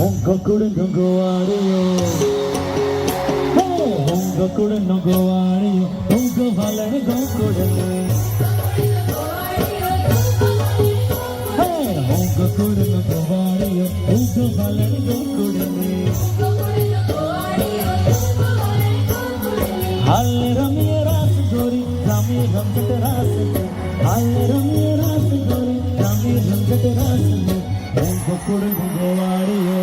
Gokudu no gowario, Gokudu no gowario, Go Valar Gokudu. Gokudu no gowario, Go Valar Gokudu. Hal Rami Ras Gori, Rami Ramkat Ras. Hal Rami Ras Gori, Rami Ramkat Ras. Gokudu no gowario.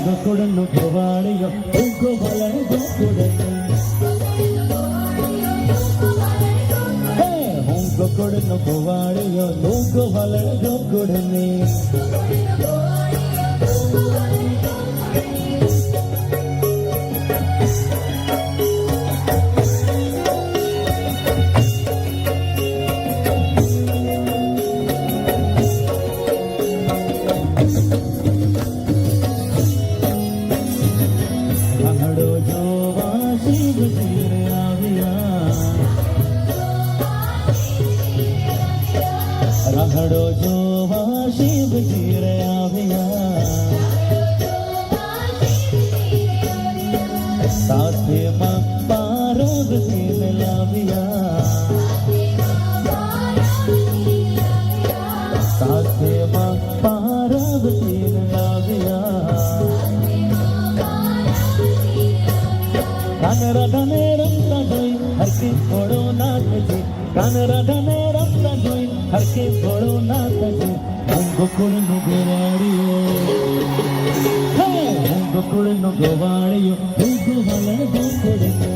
Gokudu no gowario, Go Valar Gokudu. Gokudu no gowario, Go Valar Gokudu. Rahado jova shiv jire aviya, saathe ma parvati milaviya, saathe ma parvati milaviya. Kanara dhane ramta doi, har ki thodo nath ji. Kanara dhane ramta doi, har ki thodo nath ji. Gokudu no gowario, Gokudu no gowario, Go Valar Gokudu.